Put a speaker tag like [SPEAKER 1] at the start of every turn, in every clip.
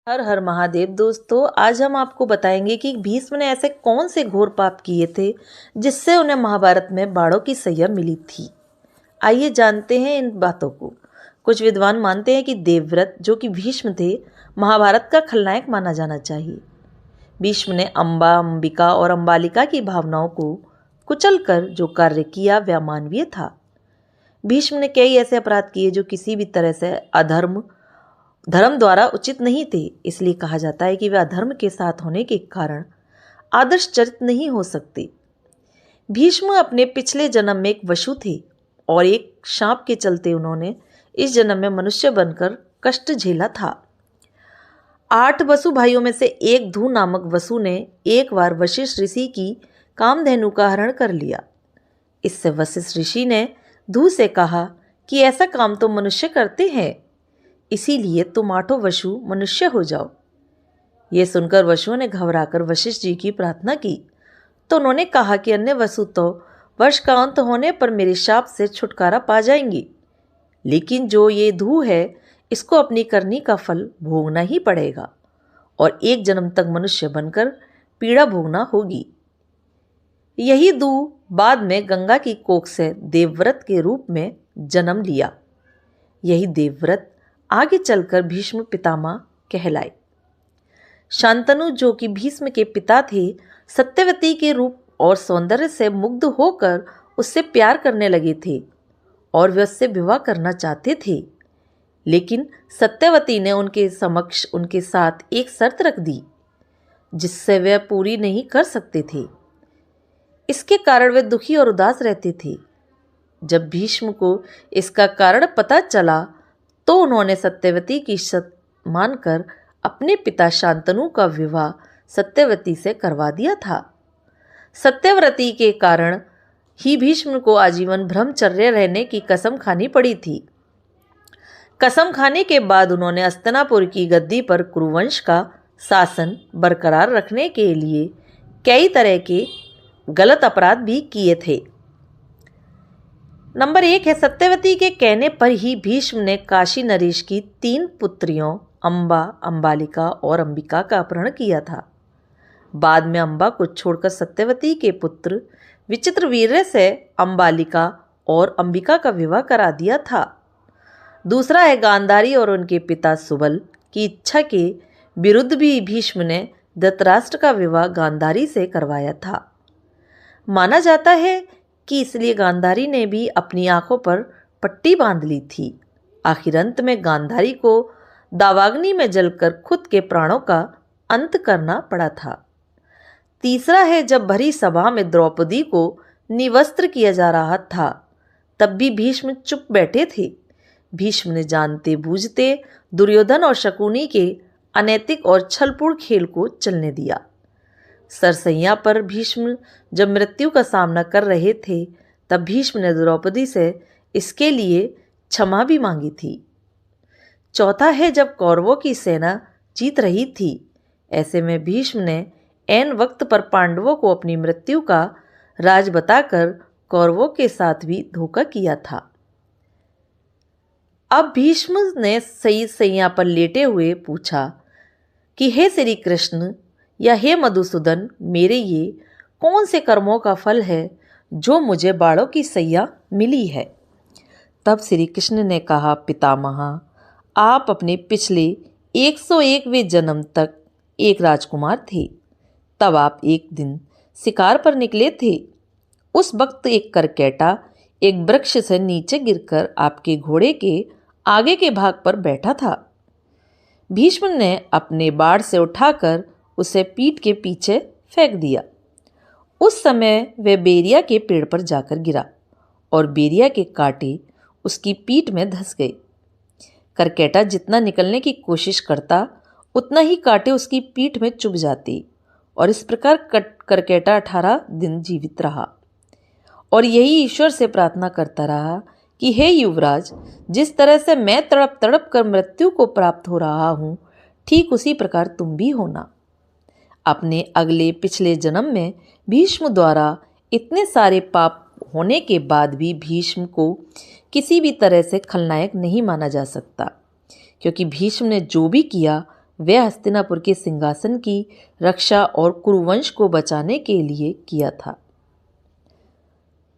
[SPEAKER 1] हर हर महादेव। दोस्तों, आज हम आपको बताएंगे कि भीष्म ने ऐसे कौन से घोर पाप किए थे जिससे उन्हें महाभारत में बाणों की सैया मिली थी। आइए जानते हैं इन बातों को। कुछ विद्वान मानते हैं कि देवव्रत, जो कि भीष्म थे, महाभारत का खलनायक माना जाना चाहिए। भीष्म ने अम्बा, अंबिका और अम्बालिका की भावनाओं को कुचल कर जो कार्य किया वह अमानवीय था। भीष्म ने कई ऐसे अपराध किए जो किसी भी तरह से धर्म द्वारा उचित नहीं थे। इसलिए कहा जाता है कि वे अधर्म के साथ होने के कारण आदर्श चरित्र नहीं हो सकते। भीष्म अपने पिछले जन्म में एक वसु थे और एक शाप के चलते उन्होंने इस जन्म में मनुष्य बनकर कष्ट झेला था। 8 वसु भाइयों में से एक धू नामक वसु ने एक बार वशिष्ठ ऋषि की कामधेनु का हरण कर लिया। इससे वशिष्ठ ऋषि ने धू से कहा कि ऐसा काम तो मनुष्य करते हैं, इसीलिए तुम 8 वसु मनुष्य हो जाओ। ये सुनकर वसुओं ने घबराकर वशिष्ठ जी की प्रार्थना की, तो उन्होंने कहा कि अन्य वसु तो वर्ष का अंत होने पर मेरे शाप से छुटकारा पा जाएंगी, लेकिन जो ये धू है इसको अपनी करनी का फल भोगना ही पड़ेगा और एक जन्म तक मनुष्य बनकर पीड़ा भोगना होगी। यही धू बाद में गंगा की कोख से देवव्रत के रूप में जन्म लिया। यही देवव्रत आगे चलकर भीष्म पितामह कहलाए। शांतनु, जो कि भीष्म के पिता थे, सत्यवती के रूप और सौंदर्य से मुग्ध होकर उससे प्यार करने लगे थे और वे उससे विवाह करना चाहते थे, लेकिन सत्यवती ने उनके समक्ष उनके साथ एक शर्त रख दी जिससे वे पूरी नहीं कर सकते थे। इसके कारण वे दुखी और उदास रहते थे। जब भीष्म को इसका कारण पता चला तो उन्होंने सत्यवती की शर्त मानकर अपने पिता शांतनु का विवाह सत्यवती से करवा दिया था। सत्यवती के कारण ही भीष्म को आजीवन ब्रह्मचर्य रहने की कसम खानी पड़ी थी। कसम खाने के बाद उन्होंने हस्तिनापुर की गद्दी पर कुरुवंश का शासन बरकरार रखने के लिए कई तरह के गलत अपराध भी किए थे। नंबर 1 है, सत्यवती के कहने पर ही भीष्म ने काशी नरेश की 3 पुत्रियों अम्बा, अम्बालिका और अंबिका का अपहरण किया था। बाद में अम्बा को छोड़कर सत्यवती के पुत्र विचित्रवीर्य से अम्बालिका और अंबिका का विवाह करा दिया था। दूसरा है, गांधारी और उनके पिता सुबल की इच्छा के विरुद्ध भी भीष्म ने धृतराष्ट्र का विवाह गांधारी से करवाया था। माना जाता है कि इसलिए गांधारी ने भी अपनी आंखों पर पट्टी बांध ली थी। आखिर अंत में गांधारी को दावाग्नि में जलकर खुद के प्राणों का अंत करना पड़ा था। तीसरा है, जब भरी सभा में द्रौपदी को निवस्त्र किया जा रहा था तब भी भीष्म चुप बैठे थे। भीष्म ने जानते बूझते दुर्योधन और शकुनी के अनैतिक और छलपूर्ण खेल को चलने दिया। सरसैया पर भीष्म जब मृत्यु का सामना कर रहे थे तब भीष्म ने द्रौपदी से इसके लिए क्षमा भी मांगी थी। चौथा है, जब कौरवों की सेना जीत रही थी, ऐसे में भीष्म ने ऐन वक्त पर पांडवों को अपनी मृत्यु का राज बताकर कौरवों के साथ भी धोखा किया था। अब भीष्म ने सही सैया पर लेटे हुए पूछा कि हे श्री कृष्ण या हे मधुसूदन, मेरे ये कौन से कर्मों का फल है जो मुझे बाणों की सैया मिली है। तब श्री कृष्ण ने कहा, पितामह, आप अपने पिछले 101वें जन्म तक एक राजकुमार थे। तब आप एक दिन शिकार पर निकले थे। उस वक्त एक करकेटा एक वृक्ष से नीचे गिरकर आपके घोड़े के आगे के भाग पर बैठा था। भीष्म ने अपने बाण से उठाकर उसे पीठ के पीछे फेंक दिया। उस समय वह बेरिया के पेड़ पर जाकर गिरा और बेरिया के कांटे उसकी पीठ में धंस गए। करकेटा जितना निकलने की कोशिश करता उतना ही कांटे उसकी पीठ में चुभ जाते और इस प्रकार करकेटा 18 दिन जीवित रहा और यही ईश्वर से प्रार्थना करता रहा कि हे युवराज, जिस तरह से मैं तड़प तड़प कर मृत्यु को प्राप्त हो रहा हूँ, ठीक उसी प्रकार तुम भी होना। अपने अगले पिछले जन्म में भीष्म द्वारा इतने सारे पाप होने के बाद भी भीष्म को किसी भी तरह से खलनायक नहीं माना जा सकता, क्योंकि भीष्म ने जो भी किया वह हस्तिनापुर के सिंहासन की रक्षा और कुरुवंश को बचाने के लिए किया था।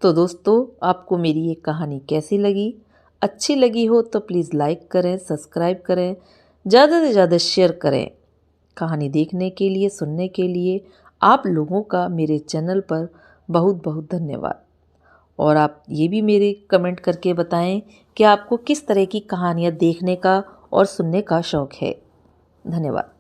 [SPEAKER 1] तो दोस्तों, आपको मेरी ये कहानी कैसी लगी? अच्छी लगी हो तो प्लीज़ लाइक करें, सब्सक्राइब करें, ज़्यादा से ज़्यादा शेयर करें। कहानी देखने के लिए, सुनने के लिए आप लोगों का मेरे चैनल पर बहुत बहुत धन्यवाद। और आप ये भी मेरे कमेंट करके बताएं कि आपको किस तरह की कहानियाँ देखने का और सुनने का शौक़ है। धन्यवाद।